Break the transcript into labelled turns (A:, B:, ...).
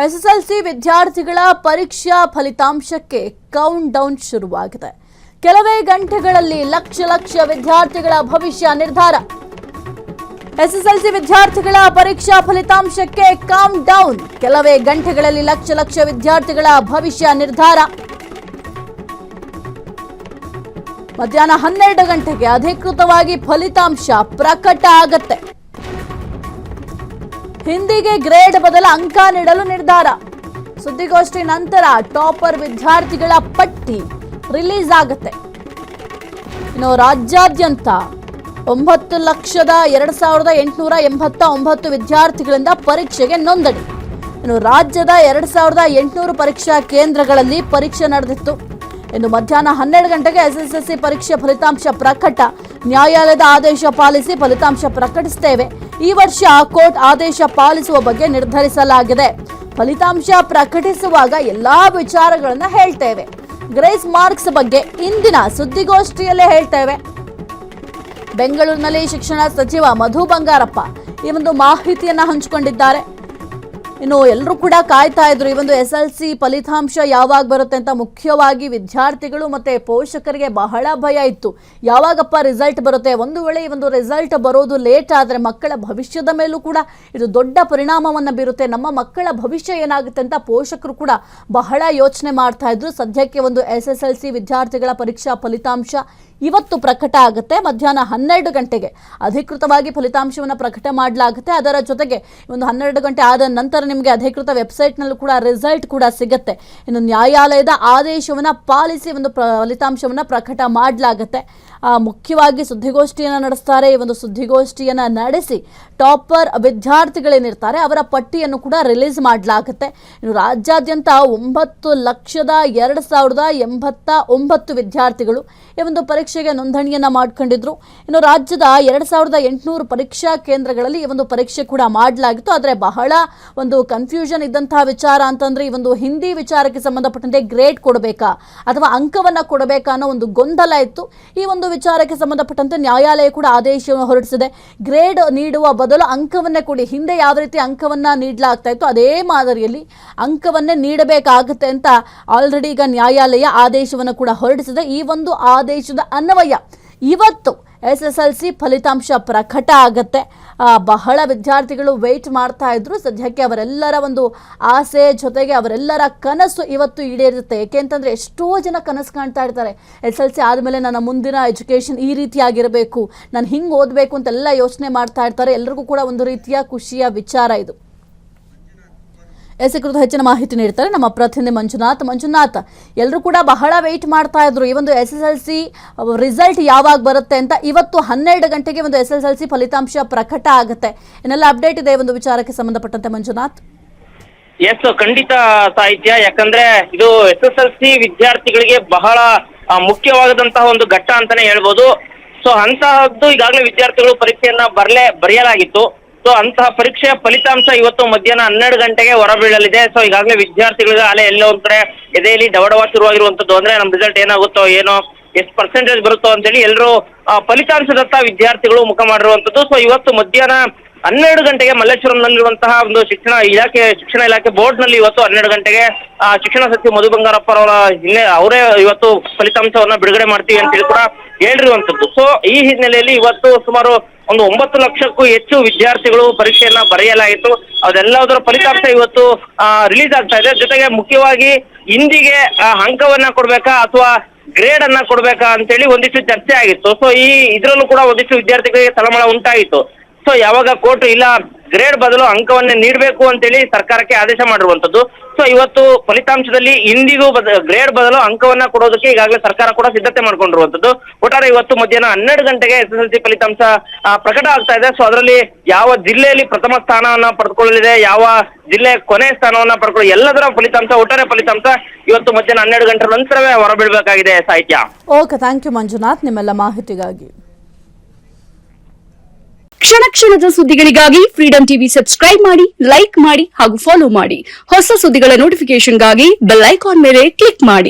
A: SSLC ವಿದ್ಯಾರ್ಥಿಗಳ ಪರೀಕ್ಷಾ ಫಲಿತಾಂಶಕ್ಕೆ ಕೌಂಟ್ ಡೌನ್ ಶುರುವಾಗಿದೆ. ಕೆಲವೇ ಗಂಟೆಗಳಲ್ಲಿ ಲಕ್ಷ ವಿದ್ಯಾರ್ಥಿಗಳ ಭವಿಷ್ಯ ನಿರ್ಧಾರ. ಎಸ್ಎಸ್ಎಲ್ಸಿ ವಿದ್ಯಾರ್ಥಿಗಳ ಪರೀಕ್ಷಾ ಫಲಿತಾಂಶಕ್ಕೆ ಕೌಂಟ್ ಡೌನ್. ಕೆಲವೇ ಗಂಟೆಗಳಲ್ಲಿ ಲಕ್ಷ ವಿದ್ಯಾರ್ಥಿಗಳ ಭವಿಷ್ಯ ನಿರ್ಧಾರ. ಮಧ್ಯಾಹ್ನ 12 ಗಂಟೆಗೆ ಅಧಿಕೃತವಾಗಿ ಫಲಿತಾಂಶ ಪ್ರಕಟ ಆಗುತ್ತೆ. ಹಿಂದಿಗೆ ಗ್ರೇಡ್ ಬದಲ ಅಂಕ ನೀಡಲು ನಿರ್ಧಾರ. ಸುದ್ದಿಗೋಷ್ಠಿ ನಂತರ ಟಾಪರ್ ವಿದ್ಯಾರ್ಥಿಗಳ ಪಟ್ಟಿ ರಿಲೀಸ್ ಆಗುತ್ತೆ. ಇನ್ನು ರಾಜ್ಯಾದ್ಯಂತ 9,02,889 ವಿದ್ಯಾರ್ಥಿಗಳಿಂದ ಪರೀಕ್ಷೆಗೆ ನೋಂದಣಿ. ಇನ್ನು ರಾಜ್ಯದ 2,800 ಪರೀಕ್ಷಾ ಕೇಂದ್ರಗಳಲ್ಲಿ ಪರೀಕ್ಷೆ ನಡೆದಿತ್ತು. ಇನ್ನು ಮಧ್ಯಾಹ್ನ 12 ಗಂಟೆಗೆ ಎಸ್ಎಸ್ಎಲ್ಸಿ ಪರೀಕ್ಷೆ ಫಲಿತಾಂಶ ಪ್ರಕಟ. ನ್ಯಾಯಾಲಯದ ಆದೇಶ ಪಾಲಿಸಿ ಫಲಿತಾಂಶ ಪ್ರಕಟಿಸುತ್ತೇವೆ. ಈ ವರ್ಷ ಕೋರ್ಟ್ ಆದೇಶ ಪಾಲಿಸುವ ಬಗ್ಗೆ ನಿರ್ಧರಿಸಲಾಗಿದೆ. ಫಲಿತಾಂಶ ಪ್ರಕಟಿಸುವಾಗ ಎಲ್ಲಾ ವಿಚಾರಗಳನ್ನ ಹೇಳ್ತೇವೆ. ಗ್ರೇಸ್ ಮಾರ್ಕ್ಸ್ ಬಗ್ಗೆ ಇಂದಿನ ಸುದ್ದಿಗೋಷ್ಠಿಯಲ್ಲೇ ಹೇಳ್ತೇವೆ. ಬೆಂಗಳೂರಿನಲ್ಲಿ ಶಿಕ್ಷಣ ಸಚಿವ ಮಧು ಬಂಗಾರಪ್ಪ ಈ ಒಂದು ಮಾಹಿತಿಯನ್ನ ಹಂಚಿಕೊಂಡಿದ್ದಾರೆ. ಇನ್ನು ಎಲ್ಲರೂ ಕೂಡ ಕಾಯ್ತಾ ಇದ್ರು ಈ ಒಂದು ಎಸ್ಎಲ್ಸಿ ಫಲಿತಾಂಶ ಯಾವಾಗ ಬರುತ್ತೆ ಅಂತ. ಮುಖ್ಯವಾಗಿ ವಿದ್ಯಾರ್ಥಿಗಳು ಮತ್ತೆ ಪೋಷಕರಿಗೆ ಬಹಳ ಭಯ ಇತ್ತು. ಯಾವಾಗಪ್ಪ ರಿಸಲ್ಟ್ ಬರುತ್ತೆ, ಒಂದು ವೇಳೆ ಈ ಒಂದು ರಿಸಲ್ಟ್ ಬರೋದು ಲೇಟ್ ಆದರೆ ಮಕ್ಕಳ ಭವಿಷ್ಯದ ಮೇಲೂ ಕೂಡ ಇದು ದೊಡ್ಡ ಪರಿಣಾಮವನ್ನು ಬೀರುತ್ತೆ, ನಮ್ಮ ಮಕ್ಕಳ ಭವಿಷ್ಯ ಏನಾಗುತ್ತೆ ಅಂತ ಪೋಷಕರು ಕೂಡ ಬಹಳ ಯೋಚನೆ ಮಾಡ್ತಾ ಇದ್ರು. ಸದ್ಯಕ್ಕೆ ಒಂದು ಎಸ್ಎಸ್ಎಲ್ಸಿ ವಿದ್ಯಾರ್ಥಿಗಳ ಪರೀಕ್ಷಾ ಫಲಿತಾಂಶ ಇವತ್ತು ಪ್ರಕಟ ಆಗುತ್ತೆ. ಮಧ್ಯಾಹ್ನ 12 ಗಂಟೆಗೆ ಅಧಿಕೃತವಾಗಿ ಫಲಿತಾಂಶವನ್ನು ಪ್ರಕಟ ಮಾಡಲಾಗುತ್ತೆ. ಅದರ ಜೊತೆಗೆ ಒಂದು 12 ಗಂಟೆ ಆದ ನಂತರ ನಿಮಗೆ ಅಧಿಕೃತ ವೆಬ್ಸೈಟ್ನಲ್ಲೂ ಕೂಡ ರಿಸಲ್ಟ್ ಕೂಡ ಸಿಗುತ್ತೆ. ಇನ್ನು ನ್ಯಾಯಾಲಯದ ಆದೇಶವನ್ನು ಪಾಲಿಸಿ ಒಂದು ಫಲಿತಾಂಶವನ್ನು ಪ್ರಕಟ ಮಾಡಲಾಗುತ್ತೆ. ಮುಖ್ಯವಾಗಿ ಸುದ್ದಿಗೋಷ್ಠಿಯನ್ನು ನಡೆಸ್ತಾರೆ. ಈ ಒಂದು ಸುದ್ದಿಗೋಷ್ಠಿಯನ್ನು ನಡೆಸಿ ಟಾಪರ್ ವಿದ್ಯಾರ್ಥಿಗಳೇನಿರ್ತಾರೆ ಅವರ ಪಟ್ಟಿಯನ್ನು ಕೂಡ ರಿಲೀಸ್ ಮಾಡಲಾಗುತ್ತೆ. ಇನ್ನು ರಾಜ್ಯಾದ್ಯಂತ 9,02,089 ವಿದ್ಯಾರ್ಥಿಗಳು ಈ ಒಂದು ಪರೀಕ್ಷೆಗೆ ನೋಂದಣಿಯನ್ನ ಮಾಡಿಕೊಂಡಿದ್ರು. ಇನ್ನು ರಾಜ್ಯದ 2,800 ಪರೀಕ್ಷಾ ಕೇಂದ್ರಗಳಲ್ಲಿ ಈ ಒಂದು ಪರೀಕ್ಷೆ ಕೂಡ ಮಾಡಲಾಗಿತ್ತು. ಆದರೆ ಬಹಳ ಒಂದು ಕನ್ಫ್ಯೂಷನ್ ಇದ್ದಂತಹ ವಿಚಾರ ಅಂತಂದ್ರೆ ಈ ಒಂದು ಹಿಂದಿ ವಿಚಾರಕ್ಕೆ ಸಂಬಂಧಪಟ್ಟಂತೆ ಗ್ರೇಡ್ ಕೊಡಬೇಕಾ ಅಥವಾ ಅಂಕವನ್ನ ಕೊಡಬೇಕಾ ಅನ್ನೋ ಒಂದು ಗೊಂದಲ ಇತ್ತು. ಈ ಒಂದು ವಿಚಾರಕ್ಕೆ ಸಂಬಂಧಪಟ್ಟಂತೆ ನ್ಯಾಯಾಲಯ ಕೂಡ ಆದೇಶವನ್ನು ಹೊರಡಿಸಿದೆ. ಗ್ರೇಡ್ ನೀಡುವ ಬದಲು ಅಂಕವನ್ನೇ ಕೊಡಿ. ಹಿಂದೆ ಯಾವ ರೀತಿ ಅಂಕವನ್ನ ನೀಡಲಾಗ್ತಾ ಇತ್ತು ಅದೇ ಮಾದರಿಯಲ್ಲಿ ಅಂಕವನ್ನೇ ನೀಡಬೇಕಾಗುತ್ತೆ ಅಂತ ಆಲ್ರೆಡಿ ಈಗ ನ್ಯಾಯಾಲಯ ಆದೇಶವನ್ನು ಕೂಡ ಹೊರಡಿಸಿದೆ. ಈ ಒಂದು ಆದೇಶದ ಅನ್ವಯ ಇವತ್ತು ಎಸ್ಎಸ್ಎಲ್ಸಿ ಫಲಿತಾಂಶ ಪ್ರಕಟ ಆಗುತ್ತೆ. ಬಹಳ ವಿದ್ಯಾರ್ಥಿಗಳು ವೇಟ್ ಮಾಡ್ತಾ ಇದ್ರು. ಸದ್ಯಕ್ಕೆ ಅವರೆಲ್ಲರ ಒಂದು ಆಸೆ ಜೊತೆಗೆ ಅವರೆಲ್ಲರ ಕನಸು ಇವತ್ತು ಈಡೇರುತ್ತೆ. ಏಕೆಂತಂದ್ರೆ ಎಷ್ಟೋ ಜನ ಕನಸು ಕಾಣ್ತಾ ಇರ್ತಾರೆ. ಎಸ್ಎಲ್ಸಿ ಆದಮೇಲೆ ನನ್ನ ಮುಂದಿನ ಎಜುಕೇಷನ್ ಈ ರೀತಿಯಾಗಿರಬೇಕು, ನಾನು ಹಿಂಗೆ ಓದಬೇಕು ಅಂತೆಲ್ಲ ಯೋಚನೆ ಮಾಡ್ತಾ ಇರ್ತಾರೆ. ಎಲ್ರಿಗೂ ಕೂಡ ಒಂದು ರೀತಿಯ ಖುಷಿಯ ವಿಚಾರ ಇದು. ಕುರಿತು ಹೆಚ್ಚಿನ ಮಾಹಿತಿ ನೀಡ್ತಾರೆ ನಮ್ಮ ಪ್ರತಿನಿಧಿ ಮಂಜುನಾಥ್. ಎಲ್ಲರೂ ಕೂಡ ಬಹಳ ವೇಟ್ ಮಾಡ್ತಾ ಇದ್ರು ಈ ಒಂದು ಎಸ್ಎಸ್ಎಲ್ಸಿ ರಿಸಲ್ಟ್ ಯಾವಾಗ ಬರುತ್ತೆ ಅಂತ. ಇವತ್ತು 12 ಗಂಟೆಗೆ ಒಂದು ಎಸ್ಎಸ್ಎಲ್ಸಿ ಫಲಿತಾಂಶ ಪ್ರಕಟ ಆಗುತ್ತೆ. ಇನ್ನೆಲ್ಲ ಅಪ್ಡೇಟ್ ಇದೆ ಒಂದು ವಿಚಾರಕ್ಕೆ ಸಂಬಂಧಪಟ್ಟಂತೆ ಮಂಜುನಾಥ್.
B: ಎಸ್, ಖಂಡಿತ ಸಾಹಿತ್ಯ. ಯಾಕಂದ್ರೆ ಇದು ಎಸ್ಎಸ್ಎಲ್ಸಿ ವಿದ್ಯಾರ್ಥಿಗಳಿಗೆ ಬಹಳ ಮುಖ್ಯವಾದಂತಹ ಒಂದು ಘಟ್ಟ ಅಂತಾನೆ ಹೇಳ್ಬೋದು. ಸೊ ಅಂತಹದ್ದು ಈಗಾಗಲೇ ವಿದ್ಯಾರ್ಥಿಗಳು ಪರೀಕ್ಷೆಯನ್ನ ಬರೆಯಲಾಗಿತ್ತು. ಸೊ ಅಂತಹ ಪರೀಕ್ಷೆಯ ಫಲಿತಾಂಶ ಇವತ್ತು ಮಧ್ಯಾಹ್ನ 12 ಗಂಟೆಗೆ ಹೊರಬೀಳಲಿದೆ. ಸೊ ಈಗಾಗಲೇ ವಿದ್ಯಾರ್ಥಿಗಳಿಗೆ ಅಲೆ ಎಲ್ಲೋ ಒಂದ್ ಕಡೆ ಎದೆಯಲ್ಲಿ ಡವಡವ ಶುರುವಾಗಿರುವಂತದ್ದು. ಅಂದ್ರೆ ನಮ್ಮ ರಿಸಲ್ಟ್ ಏನಾಗುತ್ತೋ ಏನೋ, ಎಷ್ಟು ಪರ್ಸೆಂಟೇಜ್ ಬರುತ್ತೋ ಅಂತೇಳಿ ಎಲ್ಲರೂ ಫಲಿತಾಂಶದತ್ತ ವಿದ್ಯಾರ್ಥಿಗಳು ಮುಖ ಮಾಡಿರುವಂತದ್ದು. ಸೊ ಇವತ್ತು ಮಧ್ಯಾಹ್ನ 12 ಗಂಟೆಗೆ ಮಲ್ಲೇಶ್ವರಂನಲ್ಲಿರುವಂತಹ ಒಂದು ಶಿಕ್ಷಣ ಇಲಾಖೆ ಬೋರ್ಡ್ ನಲ್ಲಿ ಇವತ್ತು 12 ಗಂಟೆಗೆ ಶಿಕ್ಷಣ ಸಚಿವ ಮಧು ಬಂಗಾರಪ್ಪ ಅವರೇ ಇವತ್ತು ಫಲಿತಾಂಶವನ್ನ ಬಿಡುಗಡೆ ಮಾಡ್ತೀವಿ ಅಂತೇಳಿ ಕೂಡ ಹೇಳಿರುವಂತದ್ದು. ಸೊ ಈ ಹಿನ್ನೆಲೆಯಲ್ಲಿ ಇವತ್ತು ಸುಮಾರು ಒಂದು 9 ಲಕ್ಷಕ್ಕೂ ಹೆಚ್ಚು ವಿದ್ಯಾರ್ಥಿಗಳು ಪರೀಕ್ಷೆಯನ್ನ ಬರೆಯಲಾಯಿತು. ಅದೆಲ್ಲದರ ಫಲಿತಾಂಶ ಇವತ್ತು ರಿಲೀಸ್ ಆಗ್ತಾ ಇದೆ. ಜೊತೆಗೆ ಮುಖ್ಯವಾಗಿ ಹಿಂದಿಗೆ ಅಂಕವನ್ನ ಕೊಡ್ಬೇಕಾ ಅಥವಾ ಗ್ರೇಡ್ ಅನ್ನ ಕೊಡ್ಬೇಕಾ ಅಂತೇಳಿ ಒಂದಿಷ್ಟು ಚರ್ಚೆ ಆಗಿತ್ತು. ಸೊ ಇದ್ರಲ್ಲೂ ಕೂಡ ಒಂದಿಷ್ಟು ವಿದ್ಯಾರ್ಥಿಗಳಿಗೆ ತಳಮಳ ಉಂಟಾಯಿತು. ಸೊ ಯಾವಾಗ ಕೋರ್ಟ್ ಇಲ್ಲ ಗ್ರೇಡ್ ಬದಲು ಅಂಕವನ್ನೇ ನೀಡಬೇಕು ಅಂತೇಳಿ ಸರ್ಕಾರಕ್ಕೆ ಆದೇಶ ಮಾಡಿರುವಂತದ್ದು. ಸೊ ಇವತ್ತು ಫಲಿತಾಂಶದಲ್ಲಿ ಹಿಂದಿಗೂ ಗ್ರೇಡ್ ಬದಲು ಅಂಕವನ್ನ ಕೊಡೋದಕ್ಕೆ ಈಗಾಗಲೇ ಸರ್ಕಾರ ಕೂಡ ಸಿದ್ಧತೆ ಮಾಡ್ಕೊಂಡಿರುವಂತದ್ದು. ಒಟ್ಟಾರೆ ಇವತ್ತು ಮಧ್ಯಾಹ್ನ 12 ಗಂಟೆಗೆ ಎಸ್ಎಸ್ಎಲ್ಸಿ ಫಲಿತಾಂಶ ಪ್ರಕಟ ಆಗ್ತಾ ಇದೆ. ಸೊ ಅದರಲ್ಲಿ ಯಾವ ಜಿಲ್ಲೆಯಲ್ಲಿ ಪ್ರಥಮ ಸ್ಥಾನವನ್ನ ಪಡೆದುಕೊಳ್ಳಲಿದೆ, ಯಾವ ಜಿಲ್ಲೆ ಕೊನೆ ಸ್ಥಾನವನ್ನ ಪಡ್ಕೊಳ್ಳಿ, ಎಲ್ಲದರ ಒಟ್ಟಾರೆ ಫಲಿತಾಂಶ ಇವತ್ತು ಮಧ್ಯಾಹ್ನ 12 ಗಂಟೆ ನಂತರವೇ ಹೊರಬೀಳಬೇಕಾಗಿದೆ ಸಾಹಿತ್ಯ.
A: ಓಕೆ, ಥ್ಯಾಂಕ್ ಯು ಮಂಜುನಾಥ್ ನಿಮ್ಮೆಲ್ಲ ಮಾಹಿತಿಗಾಗಿ.
C: ಕ್ಷಣದ ಸುದ್ದಿಗಳಿಗಾಗಿ ಫ್ರೀಡಂ ಟಿವಿ ಸಬ್ಸ್ಕ್ರೈಬ್ ಮಾಡಿ, ಲೈಕ್ ಮಾಡಿ ಹಾಗೂ ಫಾಲೋ ಮಾಡಿ. ಹೊಸ ಸುದ್ದಿಗಳ ನೋಟಿಫಿಕೇಶನ್ಗಾಗಿ ಬೆಲ್ ಐಕಾನ್ ಮೇಲೆ ಕ್ಲಿಕ್ ಮಾಡಿ.